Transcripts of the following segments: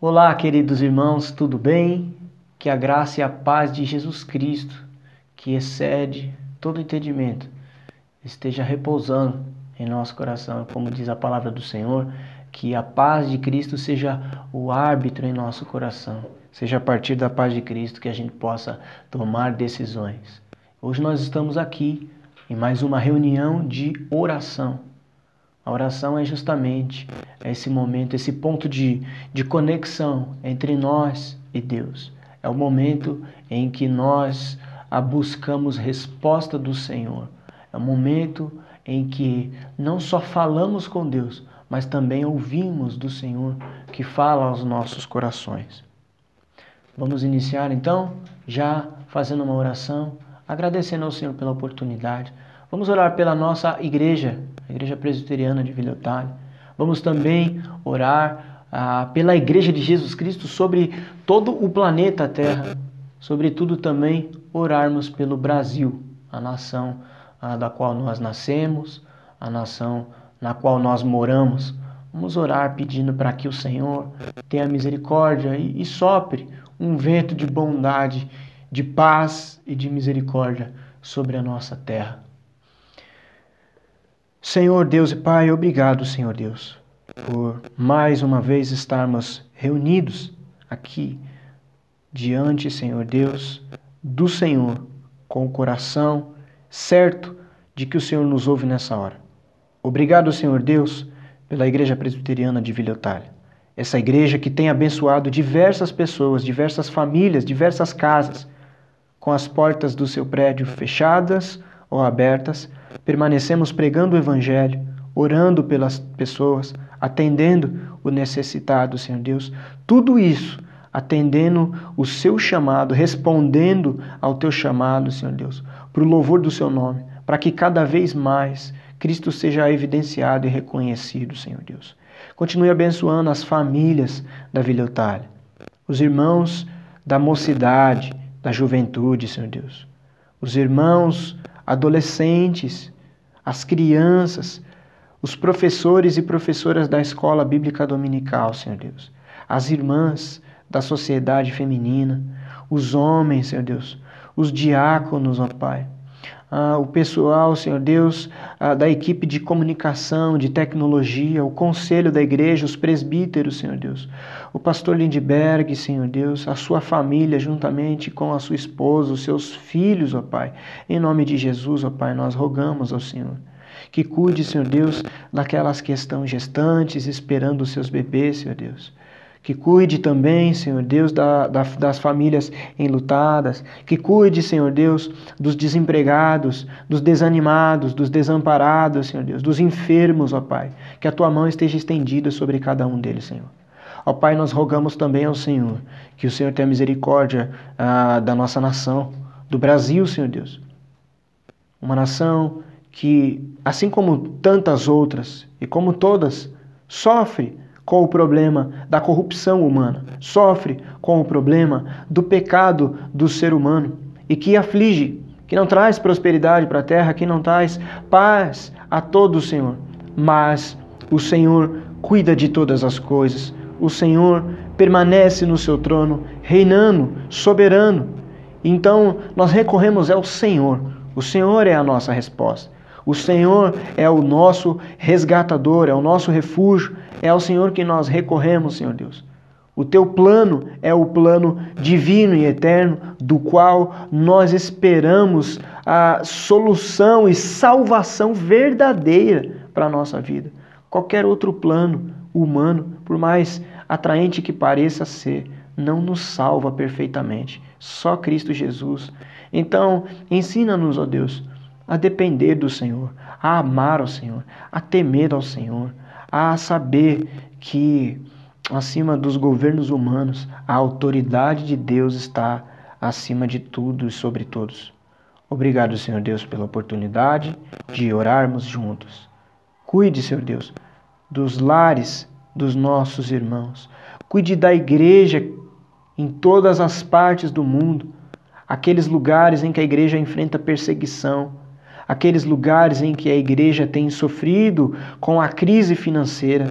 Olá, queridos irmãos, tudo bem? Que a graça e a paz de Jesus Cristo, que excede todo entendimento, esteja repousando em nosso coração. Como diz a palavra do Senhor, que a paz de Cristo seja o árbitro em nosso coração. Seja a partir da paz de Cristo que a gente possa tomar decisões. Hoje nós estamos aqui em mais uma reunião de oração. A oração é justamente esse momento, esse ponto de conexão entre nós e Deus. É o momento em que nós buscamos resposta do Senhor. É o momento em que não só falamos com Deus, mas também ouvimos do Senhor que fala aos nossos corações. Vamos iniciar então, já fazendo uma oração, agradecendo ao Senhor pela oportunidade. Vamos orar pela nossa igreja, a Igreja Presbiteriana de Vila Otália. Vamos também orar pela Igreja de Jesus Cristo sobre todo o planeta Terra. Sobretudo também orarmos pelo Brasil, a nação da qual nós nascemos, a nação na qual nós moramos. Vamos orar pedindo para que o Senhor tenha misericórdia e sopre um vento de bondade, de paz e de misericórdia sobre a nossa terra. Senhor Deus e Pai, obrigado, Senhor Deus, por mais uma vez estarmos reunidos aqui diante, Senhor Deus, do Senhor, com o coração certo de que o Senhor nos ouve nessa hora. Obrigado, Senhor Deus, pela Igreja Presbiteriana de Vila Otália. Essa igreja que tem abençoado diversas pessoas, diversas famílias, diversas casas, com as portas do seu prédio fechadas ou abertas, permanecemos pregando o Evangelho, orando pelas pessoas, atendendo o necessitado, Senhor Deus. Tudo isso atendendo o seu chamado, respondendo ao teu chamado, Senhor Deus, para o louvor do seu nome, para que cada vez mais Cristo seja evidenciado e reconhecido, Senhor Deus. Continue abençoando as famílias da Vila Otália, os irmãos da mocidade, da juventude, Senhor Deus, os irmãos adolescentes, as crianças, os professores e professoras da escola bíblica dominical, Senhor Deus, as irmãs da sociedade feminina, os homens, Senhor Deus, os diáconos, ó Pai, o pessoal, Senhor Deus, da equipe de comunicação, de tecnologia, o conselho da igreja, os presbíteros, Senhor Deus, o pastor Lindbergh, Senhor Deus, a sua família juntamente com a sua esposa, os seus filhos, ó Pai. Em nome de Jesus, ó Pai, nós rogamos ao Senhor que cuide, Senhor Deus, daquelas que estão gestantes, esperando os seus bebês, Senhor Deus. Que cuide também, Senhor Deus, das famílias enlutadas. Que cuide, Senhor Deus, dos desempregados, dos desanimados, dos desamparados, Senhor Deus, dos enfermos, ó Pai. Que a Tua mão esteja estendida sobre cada um deles, Senhor. Ó Pai, nós rogamos também ao Senhor que o Senhor tenha misericórdia da nossa nação, do Brasil, Senhor Deus. Uma nação que, assim como tantas outras e como todas, sofre com o problema da corrupção humana, sofre com o problema do pecado do ser humano e que aflige, que não traz prosperidade para a terra, que não traz paz a todos, Senhor. Mas o Senhor cuida de todas as coisas, o Senhor permanece no seu trono, reinando, soberano. Então nós recorremos ao Senhor, o Senhor é a nossa resposta. O Senhor é o nosso resgatador, é o nosso refúgio, é ao Senhor que nós recorremos, Senhor Deus. O teu plano é o plano divino e eterno, do qual nós esperamos a solução e salvação verdadeira para a nossa vida. Qualquer outro plano humano, por mais atraente que pareça ser, não nos salva perfeitamente. Só Cristo Jesus. Então, ensina-nos, ó Deus, a depender do Senhor, a amar ao Senhor, a temer ao Senhor, a saber que acima dos governos humanos, a autoridade de Deus está acima de tudo e sobre todos. Obrigado, Senhor Deus, pela oportunidade de orarmos juntos. Cuide, Senhor Deus, dos lares dos nossos irmãos. Cuide da igreja em todas as partes do mundo, aqueles lugares em que a igreja enfrenta perseguição, aqueles lugares em que a igreja tem sofrido com a crise financeira,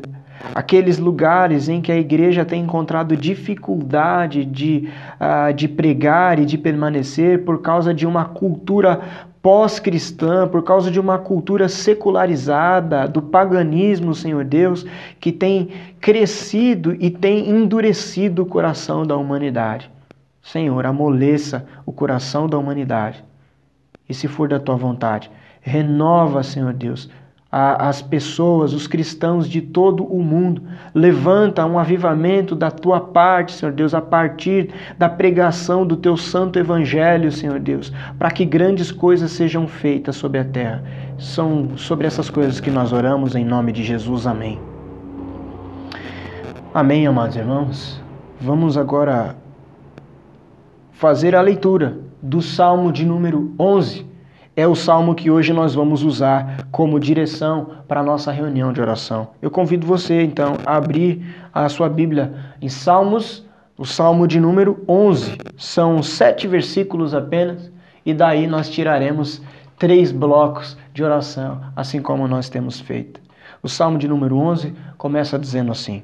aqueles lugares em que a igreja tem encontrado dificuldade de pregar e de permanecer por causa de uma cultura pós-cristã, por causa de uma cultura secularizada, do paganismo, Senhor Deus, que tem crescido e tem endurecido o coração da humanidade. Senhor, amoleça o coração da humanidade. E se for da tua vontade, renova, Senhor Deus, as pessoas, os cristãos de todo o mundo. Levanta um avivamento da tua parte, Senhor Deus, a partir da pregação do teu santo evangelho, Senhor Deus, para que grandes coisas sejam feitas sobre a terra. São sobre essas coisas que nós oramos em nome de Jesus. Amém. Amém, amados irmãos. Vamos agora fazer a leitura do Salmo de número 11. É o salmo que hoje nós vamos usar como direção para a nossa reunião de oração. Eu convido você, então, a abrir a sua Bíblia em Salmos, o Salmo de número 11. São 7 versículos apenas, e daí nós tiraremos 3 blocos de oração, assim como nós temos feito. O Salmo de número 11 começa dizendo assim: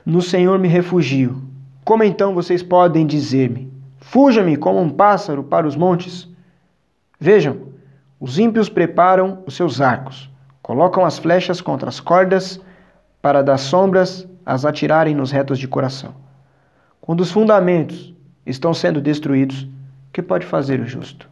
No Senhor me refugio. Como então vocês podem dizer-me: Fuja-me como um pássaro para os montes? Vejam, os ímpios preparam os seus arcos, colocam as flechas contra as cordas, para das sombras as atirarem nos retos de coração. Quando os fundamentos estão sendo destruídos, o que pode fazer o justo?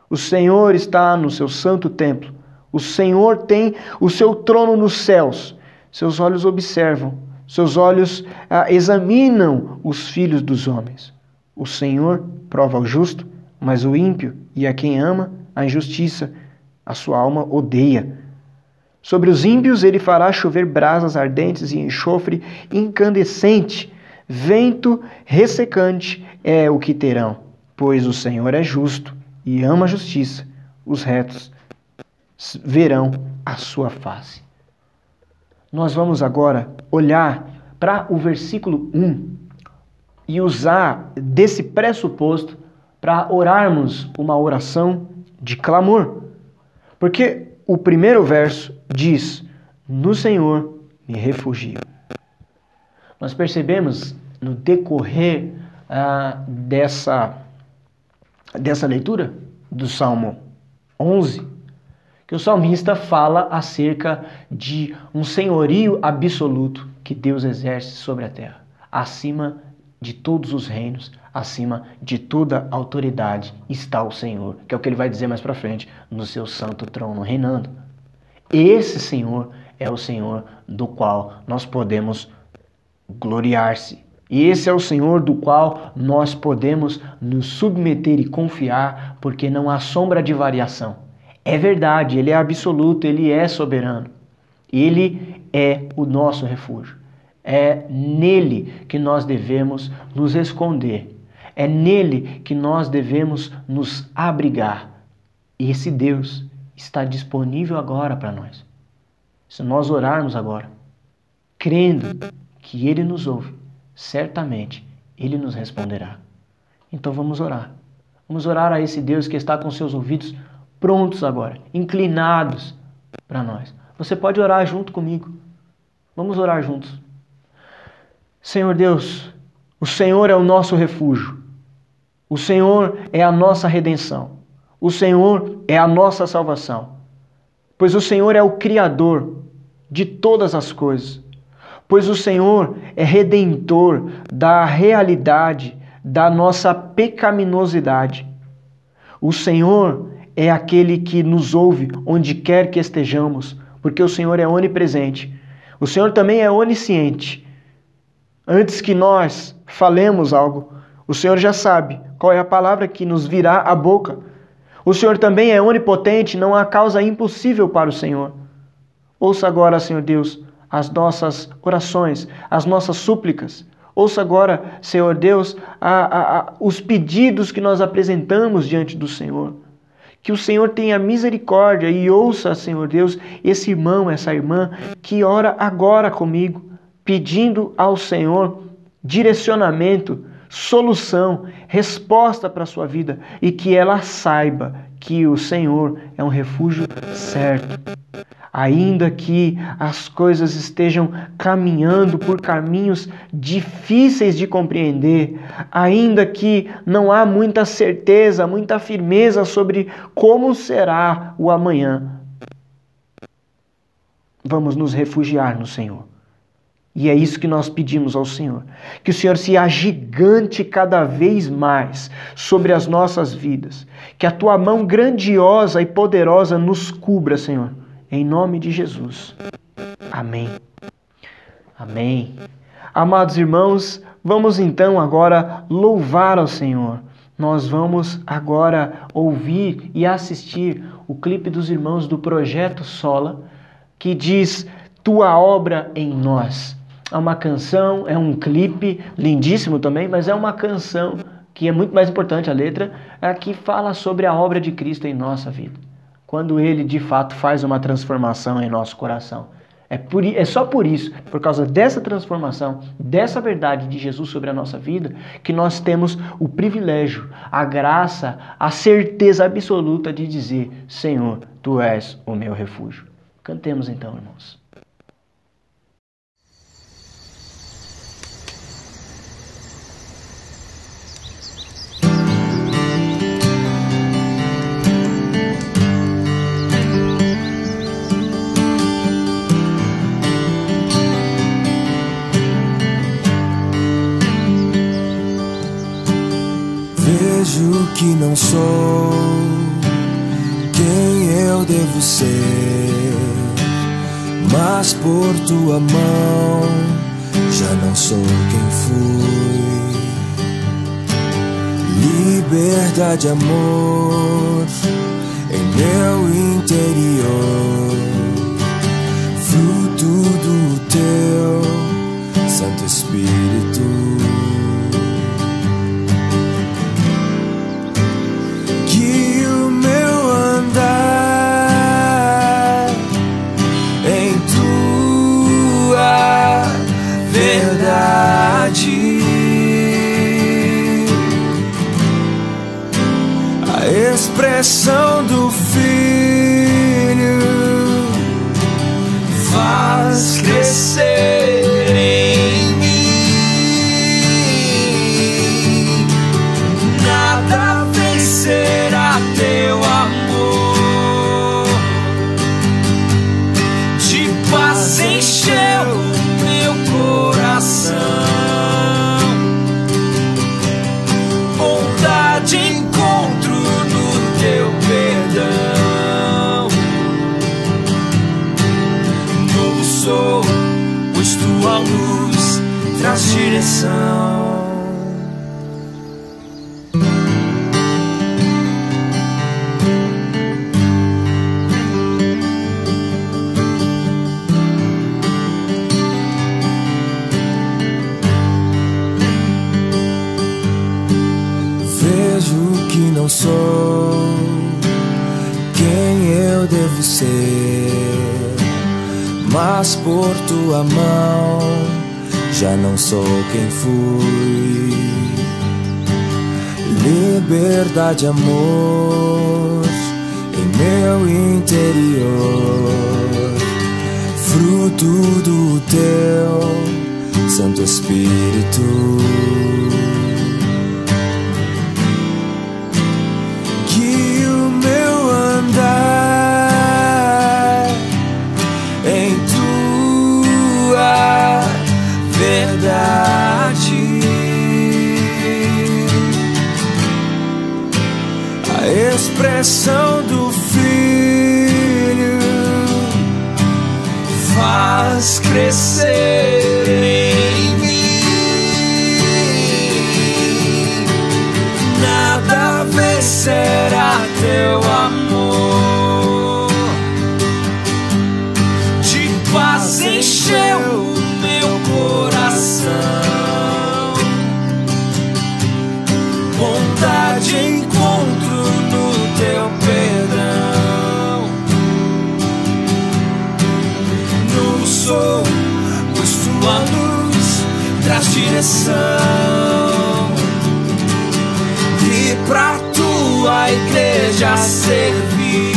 O Senhor está no seu santo templo. O Senhor tem o seu trono nos céus. Seus olhos observam, seus olhos examinam os filhos dos homens. O Senhor prova o justo, mas o ímpio e a quem ama a injustiça, a sua alma odeia. Sobre os ímpios ele fará chover brasas ardentes e enxofre incandescente. Vento ressecante é o que terão, pois o Senhor é justo e ama a justiça. Os retos verão a sua face. Nós vamos agora olhar para o versículo 1 e usar desse pressuposto para orarmos uma oração de clamor. Porque o primeiro verso diz: No Senhor me refugio. Nós percebemos no decorrer dessa leitura do Salmo 11 que o salmista fala acerca de um senhorio absoluto que Deus exerce sobre a terra, acima de todos os reinos, acima de toda autoridade está o Senhor, que é o que ele vai dizer mais para frente, no seu santo trono reinando. Esse Senhor é o Senhor do qual nós podemos gloriar-se. E esse é o Senhor do qual nós podemos nos submeter e confiar, porque não há sombra de variação. É verdade, Ele é absoluto, Ele é soberano. Ele é o nosso refúgio. É nele que nós devemos nos esconder. É nele que nós devemos nos abrigar. E esse Deus está disponível agora para nós. Se nós orarmos agora, crendo que Ele nos ouve, certamente Ele nos responderá. Então vamos orar. Vamos orar a esse Deus que está com seus ouvidos prontos agora, inclinados para nós. Você pode orar junto comigo. Vamos orar juntos. Senhor Deus, o Senhor é o nosso refúgio. O Senhor é a nossa redenção. O Senhor é a nossa salvação. Pois o Senhor é o Criador de todas as coisas. Pois o Senhor é redentor da realidade da nossa pecaminosidade. O Senhor é aquele que nos ouve onde quer que estejamos, porque o Senhor é onipresente. O Senhor também é onisciente. Antes que nós falemos algo, o Senhor já sabe qual é a palavra que nos virá à boca. O Senhor também é onipotente, não há causa impossível para o Senhor. Ouça agora, Senhor Deus, as nossas orações, as nossas súplicas. Ouça agora, Senhor Deus, os pedidos que nós apresentamos diante do Senhor. Que o Senhor tenha misericórdia e ouça, Senhor Deus, esse irmão, essa irmã que ora agora comigo, pedindo ao Senhor direcionamento, solução, resposta para a sua vida e que ela saiba que o Senhor é um refúgio certo. Ainda que as coisas estejam caminhando por caminhos difíceis de compreender, ainda que não há muita certeza, muita firmeza sobre como será o amanhã, vamos nos refugiar no Senhor. E é isso que nós pedimos ao Senhor. Que o Senhor se agigante cada vez mais sobre as nossas vidas. Que a tua mão grandiosa e poderosa nos cubra, Senhor. Em nome de Jesus. Amém. Amém. Amados irmãos, vamos então agora louvar ao Senhor. Nós vamos agora ouvir e assistir o clipe dos irmãos do Projeto Sola, que diz Tua Obra em Nós. É uma canção, é um clipe lindíssimo também, mas é uma canção que é muito mais importante, a letra, que fala sobre a obra de Cristo em nossa vida. Quando Ele, de fato, faz uma transformação em nosso coração. É só por isso, por causa dessa transformação, dessa verdade de Jesus sobre a nossa vida, que nós temos o privilégio, a graça, a certeza absoluta de dizer: Senhor, Tu és o meu refúgio. Cantemos então, irmãos. Vejo que não sou quem eu devo ser, mas por tua mão já não sou quem fui. Liberdade, amor em meu interior, fruto do teu Santo Espírito. A expressão do Filho faz crescer em mim. Nada vencerá teu amor, de paz encheu meu coração, bondade encontro no teu perdão. Novo sou, pois tua luz traz direção. Não sou quem eu devo ser, mas por tua mão já não sou quem fui. Liberdade, amor em meu interior, fruto do teu Santo Espírito. Em tua verdade, a expressão do Filho faz crescer em mim. Nada vencerá teu amor, de paz encheu meu coração, bondade encontro no teu perdão. Não sou, pois tua luz traz direção, e pra tua igreja servir.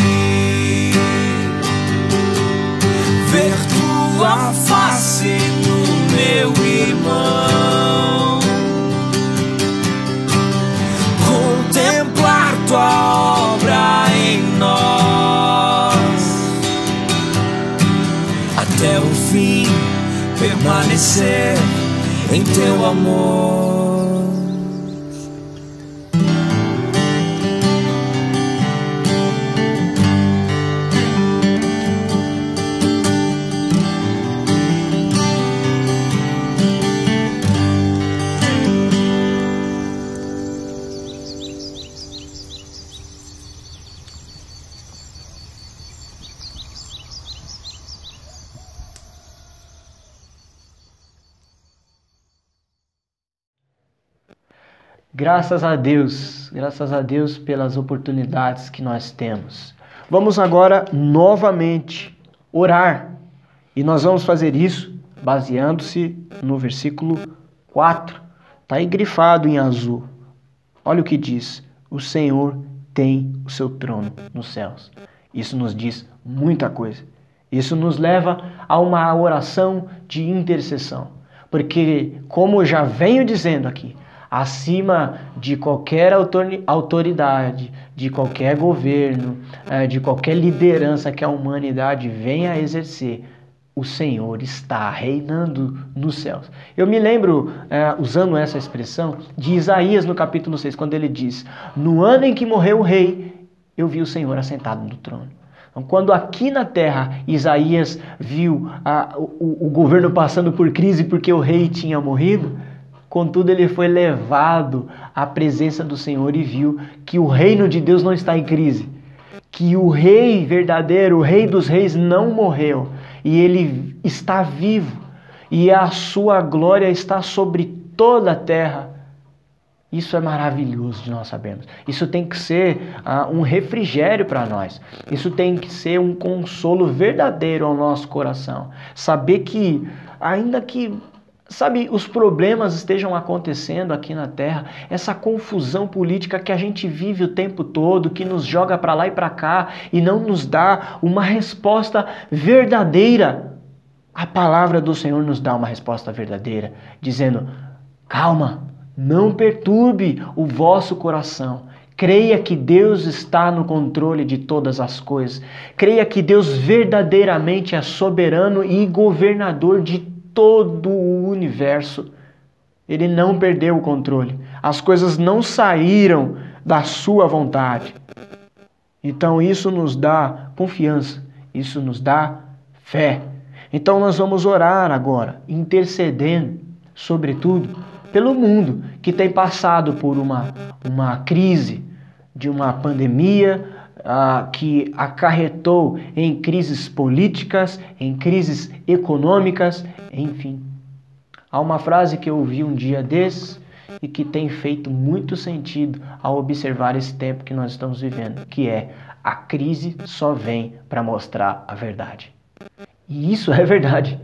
permanecer em teu amor. Graças a Deus pelas oportunidades que nós temos. Vamos agora novamente orar. E nós vamos fazer isso baseando-se no versículo 4. Está aí grifado em azul. Olha o que diz: o Senhor tem o seu trono nos céus. Isso nos diz muita coisa. Isso nos leva a uma oração de intercessão. Porque, como eu já venho dizendo aqui, acima de qualquer autoridade, de qualquer governo, de qualquer liderança que a humanidade venha a exercer, o Senhor está reinando nos céus. Eu me lembro, usando essa expressão, de Isaías no capítulo 6, quando ele diz: no ano em que morreu o rei, eu vi o Senhor assentado no trono. Então, quando aqui na terra Isaías viu o governo passando por crise porque o rei tinha morrido, contudo, ele foi levado à presença do Senhor e viu que o reino de Deus não está em crise, que o rei verdadeiro, o rei dos reis, não morreu, e ele está vivo, e a sua glória está sobre toda a terra. Isso é maravilhoso de nós sabermos. Isso tem que ser um refrigério para nós. Isso tem que ser um consolo verdadeiro ao nosso coração. Saber que, ainda que os problemas estejam acontecendo aqui na Terra, essa confusão política que a gente vive o tempo todo, que nos joga para lá e para cá e não nos dá uma resposta verdadeira. A palavra do Senhor nos dá uma resposta verdadeira, dizendo: calma, não perturbe o vosso coração. Creia que Deus está no controle de todas as coisas. Creia que Deus verdadeiramente é soberano e governador de todo o universo. Ele não perdeu o controle. As coisas não saíram da sua vontade. Então isso nos dá confiança, isso nos dá fé. Então nós vamos orar agora, intercedendo, sobretudo, pelo mundo que tem passado por uma crise, de uma pandemia, que acarretou em crises políticas, em crises econômicas, enfim. Há uma frase que eu ouvi um dia desses e que tem feito muito sentido ao observar esse tempo que nós estamos vivendo, que é: a crise só vem para mostrar a verdade. E isso é verdade.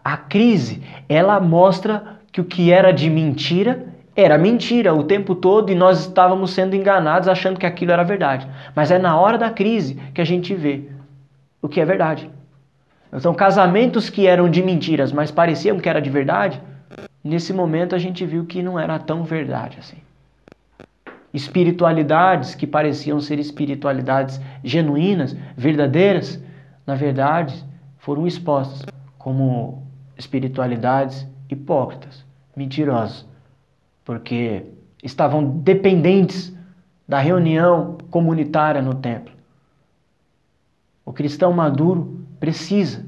A crise, ela mostra que o que era de mentira era mentira o tempo todo e nós estávamos sendo enganados achando que aquilo era verdade. Mas é na hora da crise que a gente vê o que é verdade. Então, casamentos que eram de mentiras, mas pareciam que era de verdade, nesse momento a gente viu que não era tão verdade assim. Espiritualidades que pareciam ser espiritualidades genuínas, verdadeiras, na verdade foram expostas como espiritualidades hipócritas, mentirosas, porque estavam dependentes da reunião comunitária no templo. O cristão maduro precisa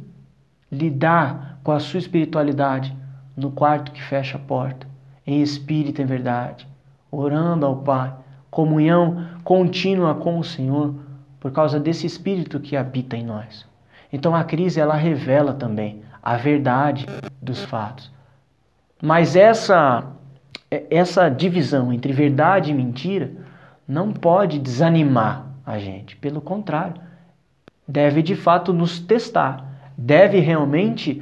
lidar com a sua espiritualidade no quarto que fecha a porta, em espírito e em verdade, orando ao Pai, comunhão contínua com o Senhor, por causa desse espírito que habita em nós. Então a crise, ela revela também a verdade dos fatos. Mas essa divisão entre verdade e mentira não pode desanimar a gente. Pelo contrário, deve de fato nos testar. Deve realmente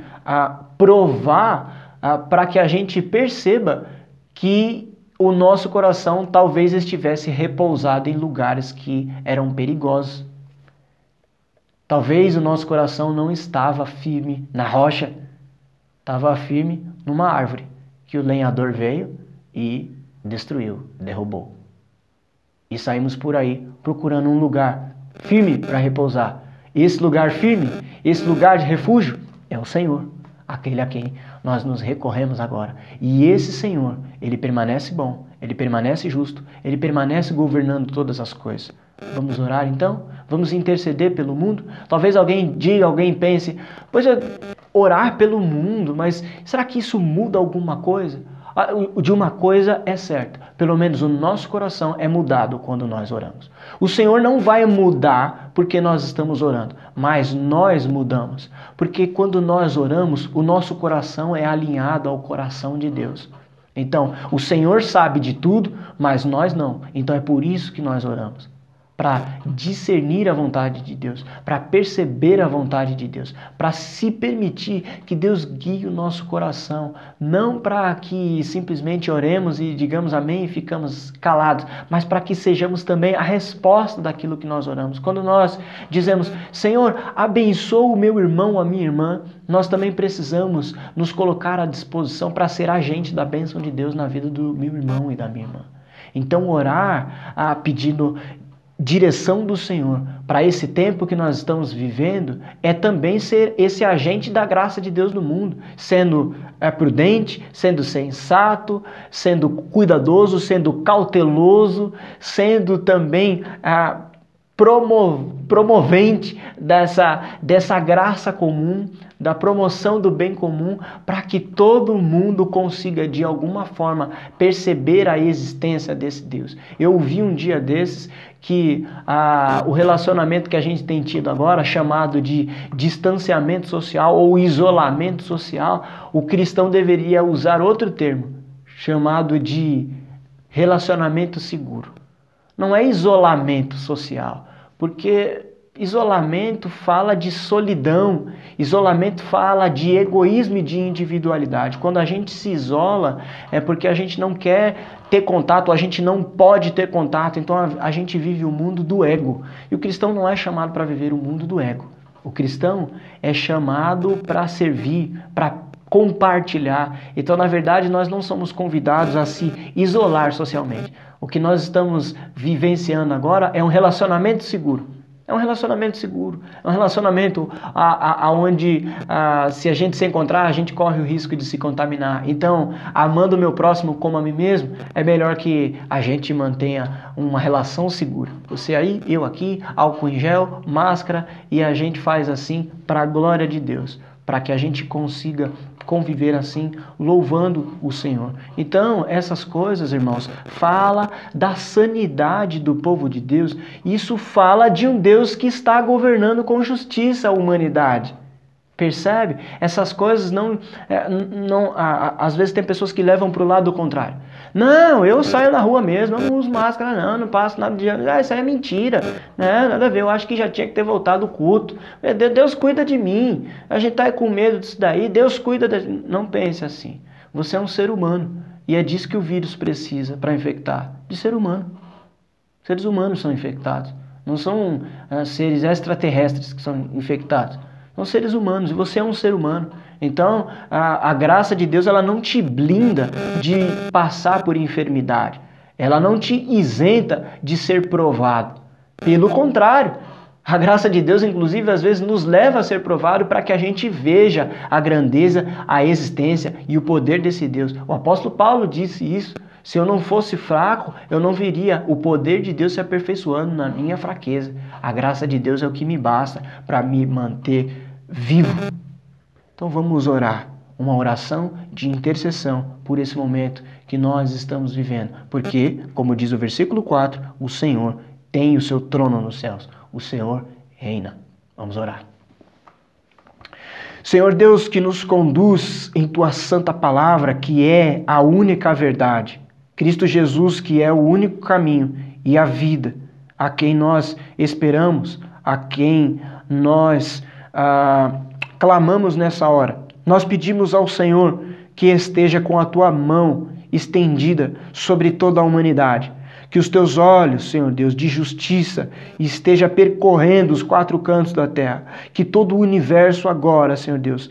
provar para que a gente perceba que o nosso coração talvez estivesse repousado em lugares que eram perigosos. Talvez o nosso coração não estava firme na rocha, estava firme numa árvore que o lenhador veio e destruiu, derrubou. E saímos por aí procurando um lugar firme para repousar. Esse lugar firme, esse lugar de refúgio é o Senhor, aquele a quem nós nos recorremos agora. E esse Senhor, Ele permanece bom, Ele permanece justo, Ele permanece governando todas as coisas. Vamos orar então? Vamos interceder pelo mundo? Talvez alguém diga, alguém pense, pois é, orar pelo mundo, mas será que isso muda alguma coisa? De uma coisa é certa, pelo menos o nosso coração é mudado quando nós oramos. O Senhor não vai mudar porque nós estamos orando, mas nós mudamos. Porque quando nós oramos, o nosso coração é alinhado ao coração de Deus. Então, o Senhor sabe de tudo, mas nós não. Então é por isso que nós oramos. Para discernir a vontade de Deus, para perceber a vontade de Deus, para se permitir que Deus guie o nosso coração, não para que simplesmente oremos e digamos amém e ficamos calados, mas para que sejamos também a resposta daquilo que nós oramos. Quando nós dizemos, Senhor, abençoa o meu irmão, a minha irmã, nós também precisamos nos colocar à disposição para ser agente da bênção de Deus na vida do meu irmão e da minha irmã. Então orar pedindo direção do Senhor para esse tempo que nós estamos vivendo é também ser esse agente da graça de Deus no mundo, sendo prudente, sendo sensato, sendo cuidadoso, sendo cauteloso, sendo também promovente dessa graça comum, da promoção do bem comum, para que todo mundo consiga de alguma forma perceber a existência desse Deus. Eu ouvi um dia desses que o relacionamento que a gente tem tido agora, chamado de distanciamento social ou isolamento social, o cristão deveria usar outro termo, chamado de relacionamento seguro. Não é isolamento social, porque isolamento fala de solidão, isolamento fala de egoísmo e de individualidade. Quando a gente se isola é porque a gente não quer ter contato, a gente não pode ter contato, então a gente vive o mundo do ego. E o cristão não é chamado para viver o mundo do ego. O cristão é chamado para servir, para compartilhar. Então, na verdade, nós não somos convidados a se isolar socialmente. O que nós estamos vivenciando agora é um relacionamento seguro. É um relacionamento seguro, é um relacionamento onde se a gente se encontrar, a gente corre o risco de se contaminar. Então, amando o meu próximo como a mim mesmo, é melhor que a gente mantenha uma relação segura. Você aí, eu aqui, álcool em gel, máscara, e a gente faz assim para a glória de Deus, para que a gente consiga conviver assim, louvando o Senhor. Então, essas coisas, irmãos, fala da sanidade do povo de Deus. Isso fala de um Deus que está governando com justiça a humanidade. Percebe? Essas coisas às vezes tem pessoas que levam para o lado contrário. Não, eu saio na rua mesmo, eu não uso máscara não passo nada de ano. Isso aí é mentira, né? Nada a ver, eu acho que já tinha que ter voltado o culto. Deus cuida de mim, a gente está com medo disso daí, Deus cuida de... Não pense assim, você é um ser humano e é disso que o vírus precisa para infectar, de ser humano. Seres humanos são infectados, não são seres extraterrestres que são infectados. São seres humanos e você é um ser humano. Então, a graça de Deus ela não te blinda de passar por enfermidade. Ela não te isenta de ser provado. Pelo contrário, a graça de Deus, inclusive, às vezes nos leva a ser provado para que a gente veja a grandeza, a existência e o poder desse Deus. O apóstolo Paulo disse isso. Se eu não fosse fraco, eu não veria o poder de Deus se aperfeiçoando na minha fraqueza. A graça de Deus é o que me basta para me manter vivo. Então vamos orar. Uma oração de intercessão por esse momento que nós estamos vivendo. Porque, como diz o versículo 4, o Senhor tem o seu trono nos céus. O Senhor reina. Vamos orar. Senhor Deus, que nos conduz em Tua santa palavra, que é a única verdade. Cristo Jesus, que é o único caminho e a vida, a quem nós esperamos, a quem nós clamamos nessa hora. Nós pedimos ao Senhor que esteja com a Tua mão estendida sobre toda a humanidade. Que os Teus olhos, Senhor Deus, de justiça esteja percorrendo os 4 cantos da terra. Que todo o universo agora, Senhor Deus,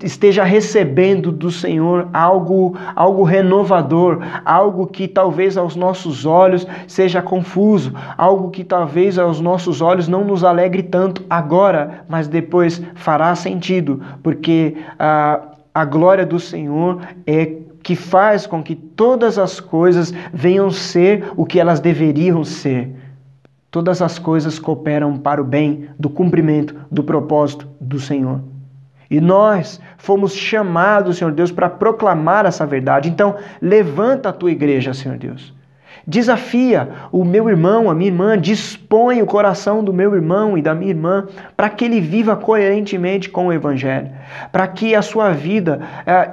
esteja recebendo do Senhor algo renovador, algo que talvez aos nossos olhos seja confuso, algo que talvez aos nossos olhos não nos alegre tanto agora, mas depois fará sentido, porque a glória do Senhor é que faz com que todas as coisas venham ser o que elas deveriam ser. Todas as coisas cooperam para o bem do cumprimento do propósito do Senhor. E nós fomos chamados, Senhor Deus, para proclamar essa verdade. Então, levanta a tua igreja, Senhor Deus. Desafia o meu irmão, a minha irmã, dispõe o coração do meu irmão e da minha irmã para que ele viva coerentemente com o Evangelho, para que a sua vida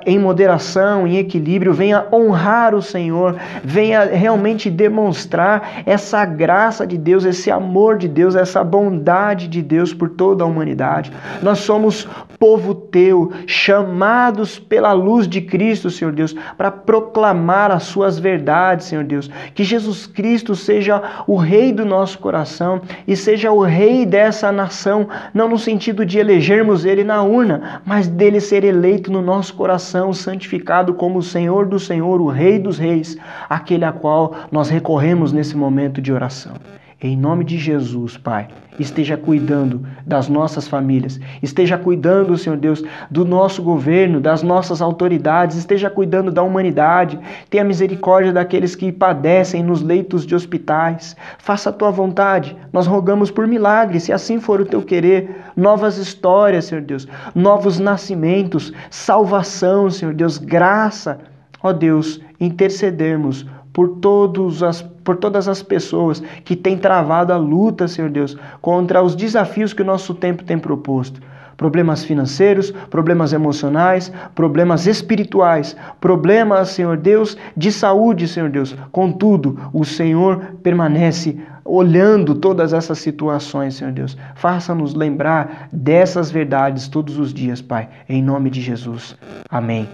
em moderação, em equilíbrio, venha honrar o Senhor, venha realmente demonstrar essa graça de Deus, esse amor de Deus, essa bondade de Deus por toda a humanidade. Nós somos povo teu, chamados pela luz de Cristo, Senhor Deus, para proclamar as suas verdades, Senhor Deus. Que Jesus Cristo seja o rei do nosso coração e seja o rei dessa nação, não no sentido de elegermos ele na urna, mas dele ser eleito no nosso coração, santificado como o Senhor do Senhor, o Rei dos Reis, aquele a qual nós recorremos nesse momento de oração. Em nome de Jesus, Pai, esteja cuidando das nossas famílias, esteja cuidando, Senhor Deus, do nosso governo, das nossas autoridades, esteja cuidando da humanidade, tenha misericórdia daqueles que padecem nos leitos de hospitais. Faça a tua vontade, nós rogamos por milagres, se assim for o teu querer, novas histórias, Senhor Deus, novos nascimentos, salvação, Senhor Deus, graça, ó Deus, intercedermos por todas as pessoas que têm travado a luta, Senhor Deus, contra os desafios que o nosso tempo tem proposto. Problemas financeiros, problemas emocionais, problemas espirituais, problemas, Senhor Deus, de saúde, Senhor Deus. Contudo, o Senhor permanece olhando todas essas situações, Senhor Deus. Faça-nos lembrar dessas verdades todos os dias, Pai. Em nome de Jesus. Amém.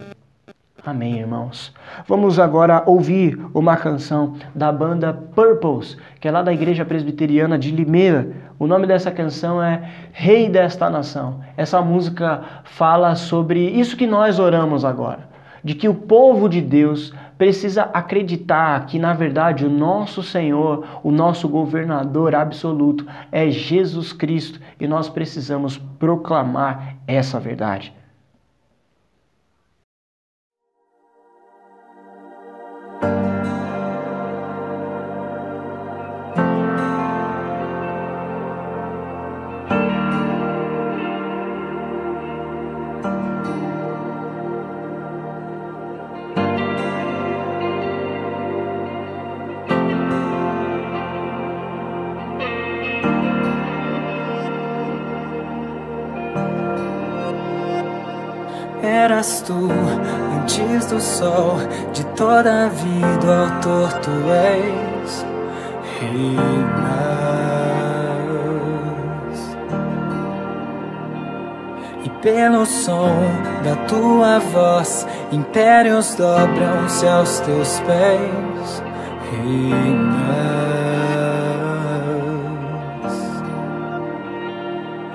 Amém, irmãos. Vamos agora ouvir uma canção da banda Purples, que é lá da Igreja Presbiteriana de Limeira. O nome dessa canção é Rei desta Nação. Essa música fala sobre isso que nós oramos agora, de que o povo de Deus precisa acreditar que, na verdade, o nosso Senhor, o nosso governador absoluto é Jesus Cristo, e nós precisamos proclamar essa verdade. Eras tu, antes do sol, de toda a vida, o autor tu és. Reinas, e pelo som da tua voz, impérios dobram-se aos teus pés. Reinas,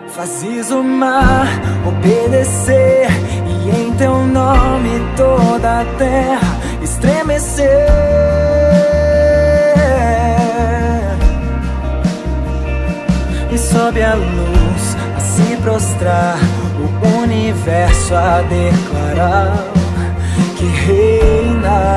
fazes o mar obedecer, e em teu nome toda a terra estremecer. E sob a luz a se prostrar, o universo a declarar que reinas,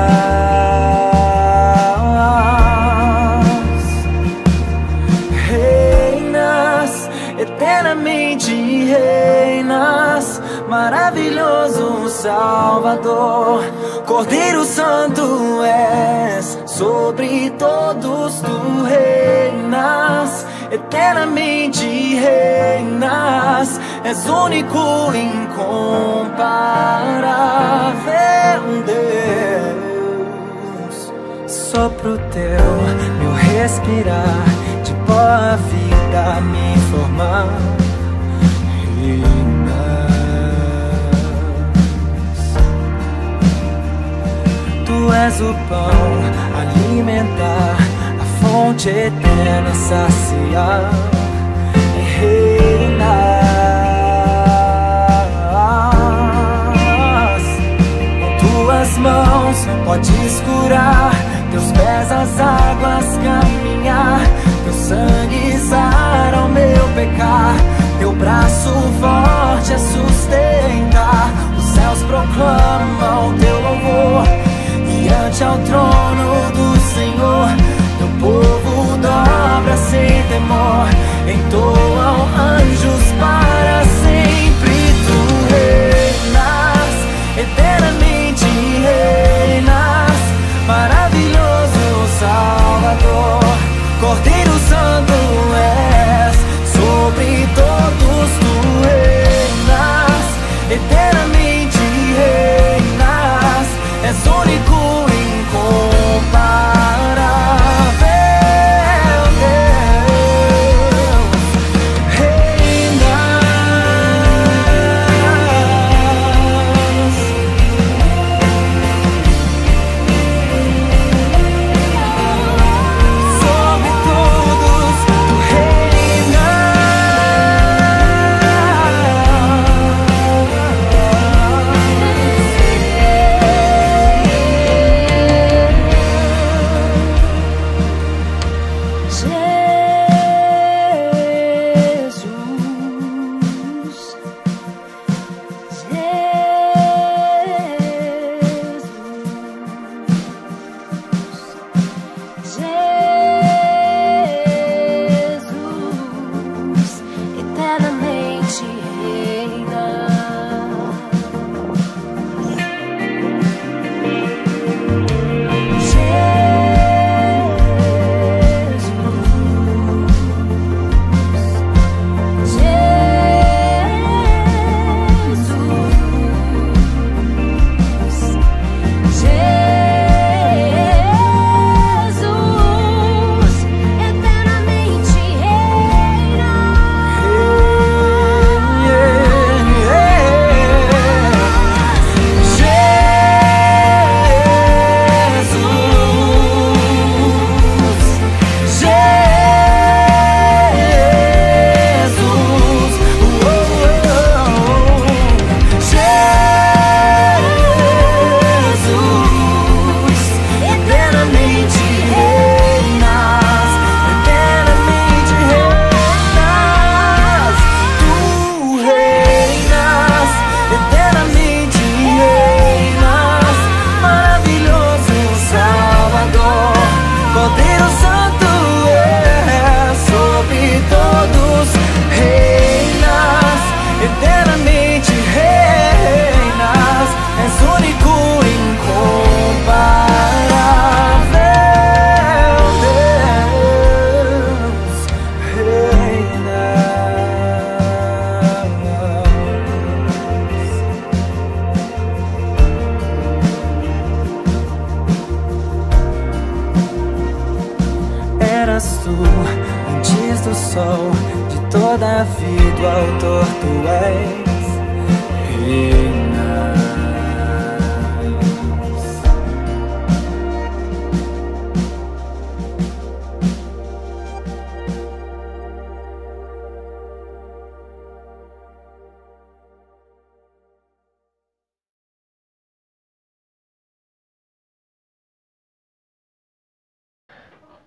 eternamente reinas. Maravilhoso Salvador, Cordeiro Santo és, sobre todos tu reinas, eternamente reinas. És único, incomparável Deus. Sopro teu, meu respirar, de pó a vida me formar. Tu és o pão, alimentar, a fonte eterna, saciar e reinar. podes curar, teus pés as águas caminhar, teu sangue sarar o meu pecar, teu braço forte é sustentar. Os céus proclamam teu louvor, diante ao trono do Senhor, teu povo dobra sem temor, entoam anjos para sempre. Tu reinas, eternamente reinas, maravilhoso Salvador, Cordeiro Santo és, sobre todos tu reinas, eternamente reinas, és único, incomparável Deus, reinas sobre todos, tu reinas. Jesus, eternamente reina. Cordeiro Santo é, sobre todos reinas, eternamente reinas, és único, incomparável Deus, Eras tu, antes do sol, de toda a vida o autor tu és, reinas.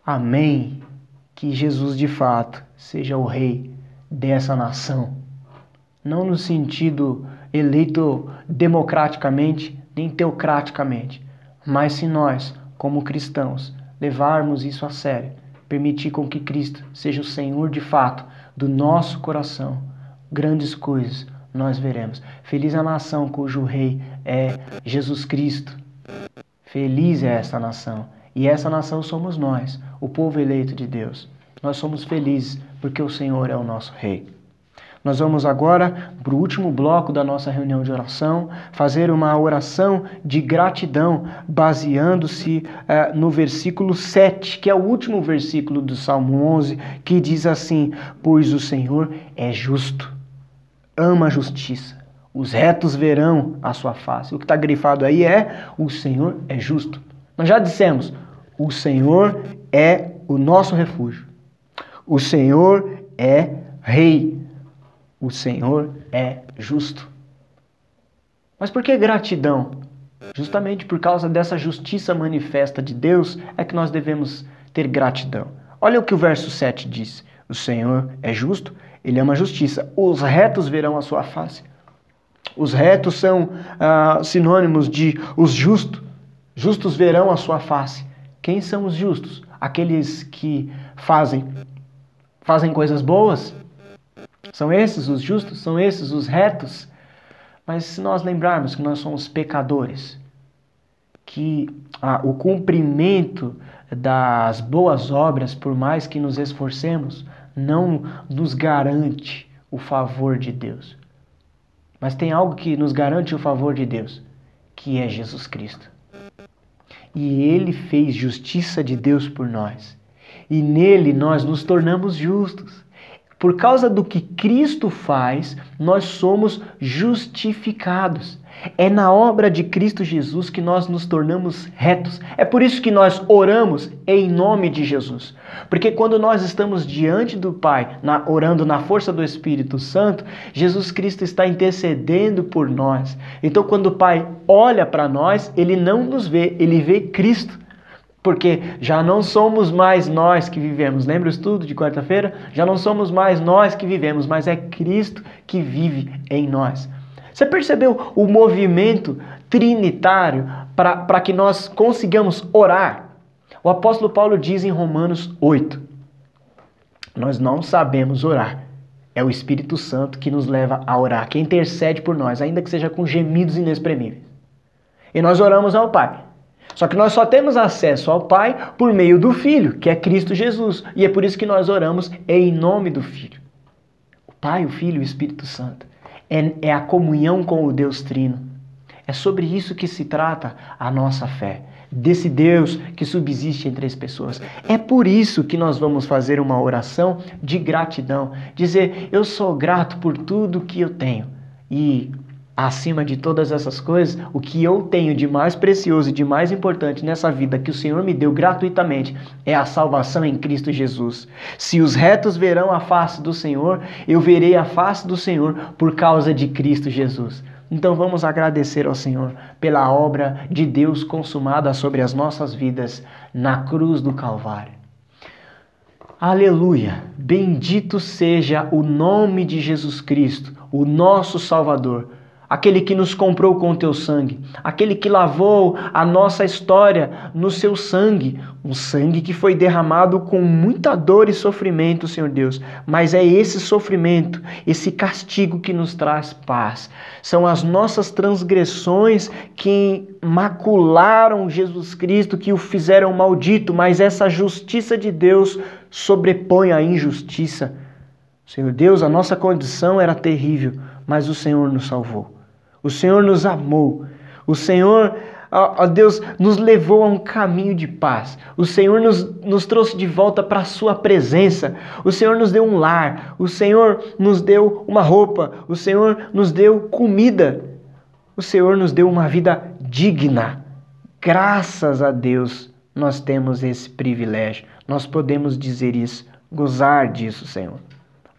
Amém. Que Jesus de fato seja o rei dessa nação. Não no sentido eleito democraticamente, nem teocraticamente, mas se nós, como cristãos, levarmos isso a sério, permitir com que Cristo seja o Senhor de fato do nosso coração, grandes coisas nós veremos. Feliz a nação cujo rei é Jesus Cristo. Feliz é essa nação. E essa nação somos nós, o povo eleito de Deus. Nós somos felizes porque o Senhor é o nosso Rei. Nós vamos agora, para o último bloco da nossa reunião de oração, fazer uma oração de gratidão, baseando-se no versículo 7, que é o último versículo do Salmo 11, que diz assim: pois o Senhor é justo, ama a justiça, os retos verão a sua face. O que está grifado aí é: o Senhor é justo. Nós já dissemos, o Senhor é o nosso refúgio. O Senhor é Rei. O Senhor é justo. Mas por que gratidão? Justamente por causa dessa justiça manifesta de Deus é que nós devemos ter gratidão. Olha o que o verso 7 diz. O Senhor é justo, Ele ama a justiça. Os retos verão a sua face. Os retos são sinônimos de os justos. Justos verão a sua face. Quem são os justos? Aqueles que fazem coisas boas? São esses os justos? São esses os retos? Mas se nós lembrarmos que nós somos pecadores, que o cumprimento das boas obras, por mais que nos esforcemos, não nos garante o favor de Deus. Mas tem algo que nos garante o favor de Deus, que é Jesus Cristo. E Ele fez justiça de Deus por nós. E nele nós nos tornamos justos. Por causa do que Cristo faz, nós somos justificados. É na obra de Cristo Jesus que nós nos tornamos retos. É por isso que nós oramos em nome de Jesus. Porque quando nós estamos diante do Pai, orando na força do Espírito Santo, Jesus Cristo está intercedendo por nós. Então quando o Pai olha para nós, Ele não nos vê, Ele vê Cristo. Porque já não somos mais nós que vivemos. Lembra o estudo de quarta-feira? Já não somos mais nós que vivemos, mas é Cristo que vive em nós. Você percebeu o movimento trinitário para que nós consigamos orar? O apóstolo Paulo diz em Romanos 8, nós não sabemos orar. É o Espírito Santo que nos leva a orar, que intercede por nós, ainda que seja com gemidos inexprimíveis. E nós oramos ao Pai. Só que nós só temos acesso ao Pai por meio do Filho, que é Cristo Jesus. E é por isso que nós oramos em nome do Filho. O Pai, o Filho e o Espírito Santo. É a comunhão com o Deus Trino. É sobre isso que se trata a nossa fé. Desse Deus que subsiste em três pessoas. É por isso que nós vamos fazer uma oração de gratidão. Dizer, eu sou grato por tudo que eu tenho. E acima de todas essas coisas, o que eu tenho de mais precioso e de mais importante nessa vida que o Senhor me deu gratuitamente é a salvação em Cristo Jesus. Se os retos verão a face do Senhor, eu verei a face do Senhor por causa de Cristo Jesus. Então vamos agradecer ao Senhor pela obra de Deus consumada sobre as nossas vidas na cruz do Calvário. Aleluia! Bendito seja o nome de Jesus Cristo, o nosso Salvador. Aquele que nos comprou com o teu sangue, aquele que lavou a nossa história no seu sangue, um sangue que foi derramado com muita dor e sofrimento, Senhor Deus, mas é esse sofrimento, esse castigo que nos traz paz. São as nossas transgressões que macularam Jesus Cristo, que o fizeram maldito, mas essa justiça de Deus sobrepõe a injustiça. Senhor Deus, a nossa condição era terrível, mas o Senhor nos salvou. O Senhor nos amou. O Senhor, ó Deus, nos levou a um caminho de paz. O Senhor nos trouxe de volta para a sua presença. O Senhor nos deu um lar. O Senhor nos deu uma roupa. O Senhor nos deu comida. O Senhor nos deu uma vida digna. Graças a Deus nós temos esse privilégio. Nós podemos dizer isso, gozar disso, Senhor.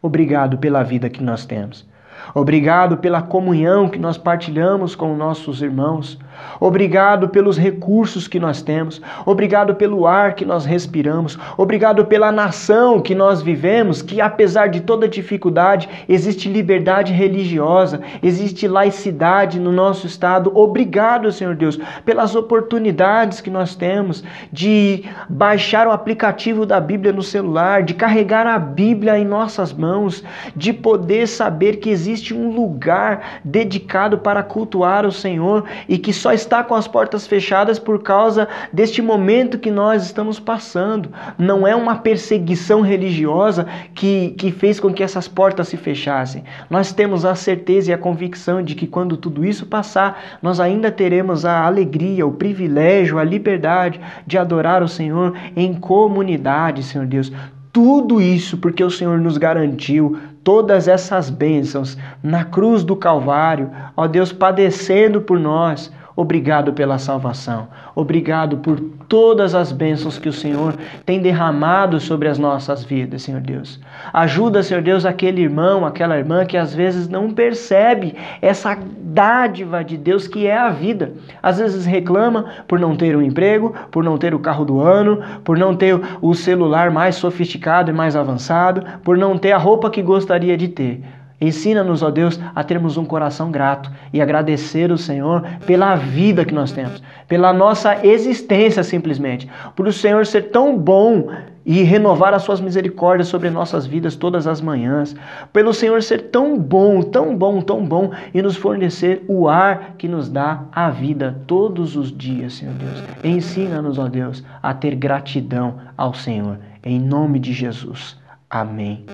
Obrigado pela vida que nós temos. Obrigado pela comunhão que nós partilhamos com nossos irmãos. Obrigado pelos recursos que nós temos. Obrigado pelo ar que nós respiramos. Obrigado pela nação que nós vivemos, que apesar de toda dificuldade, existe liberdade religiosa, existe laicidade no nosso estado. Obrigado, Senhor Deus, pelas oportunidades que nós temos de baixar o aplicativo da Bíblia no celular, de carregar a Bíblia em nossas mãos, de poder saber que existe um lugar dedicado para cultuar o Senhor e que só está com as portas fechadas por causa deste momento que nós estamos passando. Não é uma perseguição religiosa que fez com que essas portas se fechassem. Nós temos a certeza e a convicção de que quando tudo isso passar, nós ainda teremos a alegria, o privilégio, a liberdade de adorar o Senhor em comunidade, Senhor Deus. Tudo isso porque o Senhor nos garantiu todas essas bênçãos na cruz do Calvário, ó Deus, padecendo por nós. Obrigado pela salvação. Obrigado por todas as bênçãos que o Senhor tem derramado sobre as nossas vidas, Senhor Deus. Ajuda, Senhor Deus, aquele irmão, aquela irmã que às vezes não percebe essa dádiva de Deus que é a vida. Às vezes reclama por não ter um emprego, por não ter o carro do ano, por não ter o celular mais sofisticado e mais avançado, por não ter a roupa que gostaria de ter. Ensina-nos, ó Deus, a termos um coração grato e agradecer o Senhor pela vida que nós temos, pela nossa existência simplesmente, por o Senhor ser tão bom e renovar as suas misericórdias sobre nossas vidas todas as manhãs, pelo Senhor ser tão bom, tão bom, tão bom e nos fornecer o ar que nos dá a vida todos os dias, Senhor Deus. Ensina-nos, ó Deus, a ter gratidão ao Senhor, em nome de Jesus. Amém.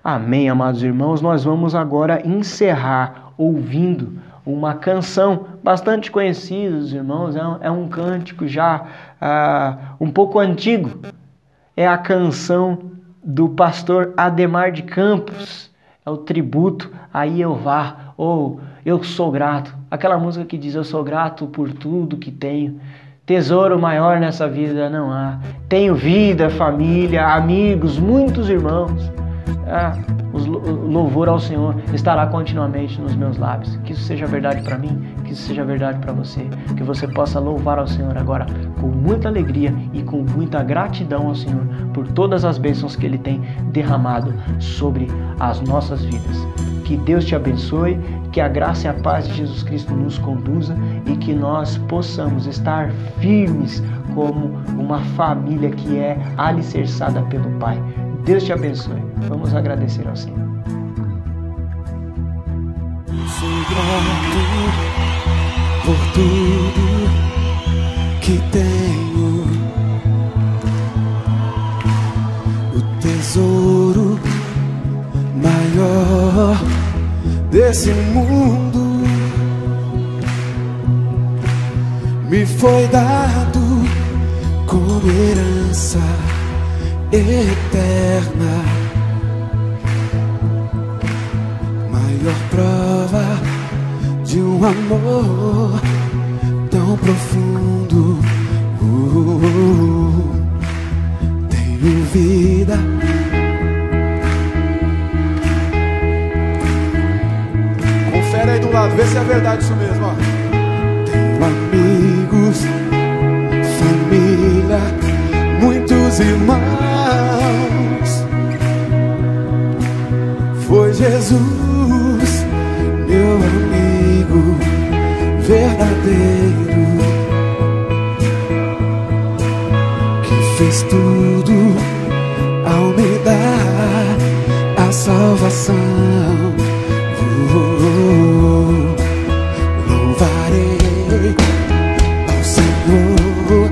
Amém, amados irmãos. Nós vamos agora encerrar ouvindo uma canção bastante conhecida, irmãos. É um cântico já um pouco antigo. É a canção do pastor Ademar de Campos. É o tributo a Jeová, ou Eu Sou Grato. Aquela música que diz: eu sou grato por tudo que tenho. Tesouro maior nessa vida não há. Tenho vida, família, amigos, muitos irmãos. O louvor ao Senhor estará continuamente nos meus lábios. Que isso seja verdade para mim, que isso seja verdade para você. Que você possa louvar ao Senhor agora com muita alegria e com muita gratidão ao Senhor por todas as bênçãos que Ele tem derramado sobre as nossas vidas. Que Deus te abençoe, que a graça e a paz de Jesus Cristo nos conduza e que nós possamos estar firmes como uma família que é alicerçada pelo Pai. Deus te abençoe. Vamos agradecer ao Senhor. Sou grato por tudo que tenho. O tesouro maior desse mundo me foi dado como herança eterna. Maior prova de um amor tão profundo. Tenho vida, confere aí do lado, vê se é verdade isso mesmo, ó. Tenho amigos, família, muitos irmãos. Foi Jesus, meu amigo verdadeiro, que fez tudo ao me dar a salvação. Louvarei ao Senhor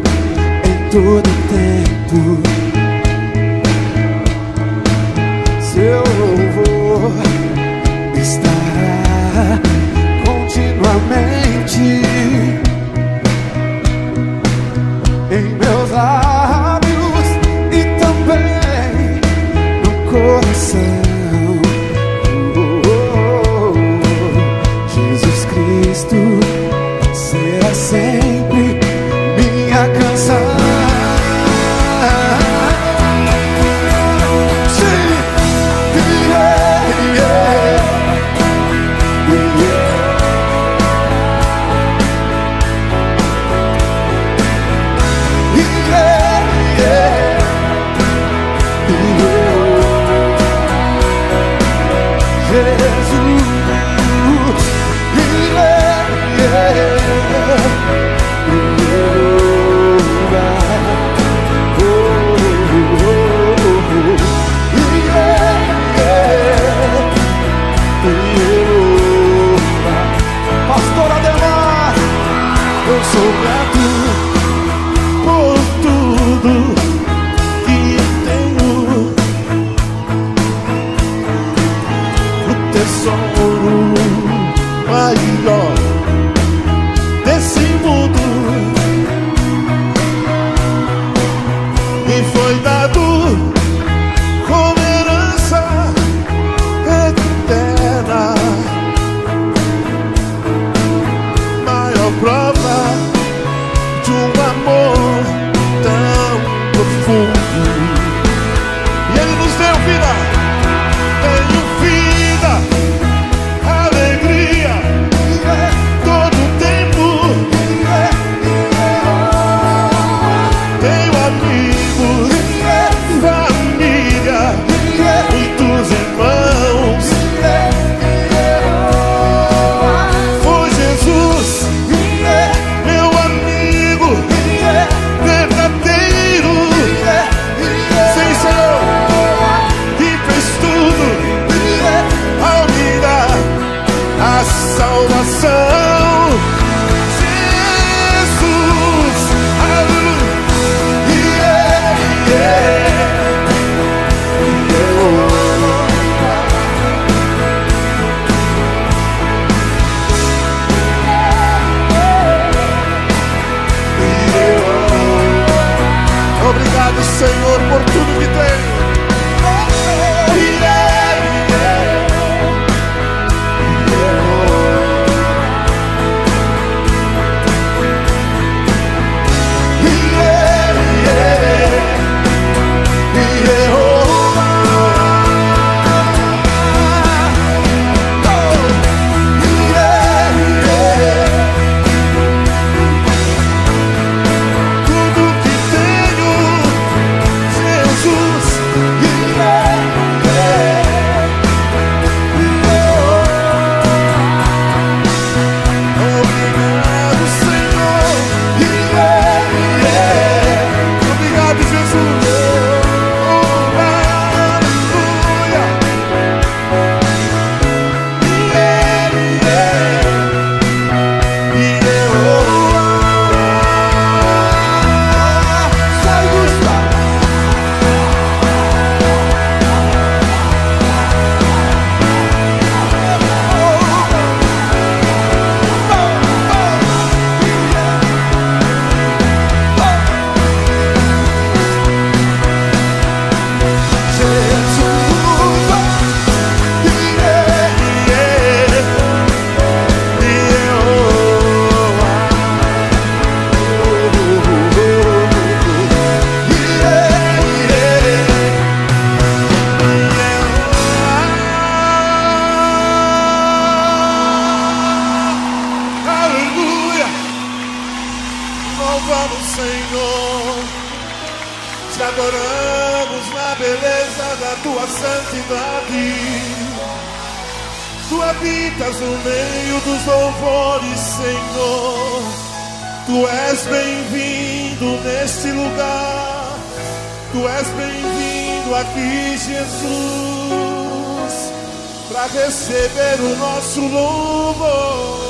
em todo tempo. Seu louvor estará continuamente em meus lábios e também no coração. Jesus Cristo será sempre minha canção. Pastor Ademar, eu sou grato por tudo que tenho. O tesouro santidade. Tu habitas no meio dos louvores, Senhor. Tu és bem-vindo neste lugar. Tu és bem-vindo aqui, Jesus, para receber o nosso louvor.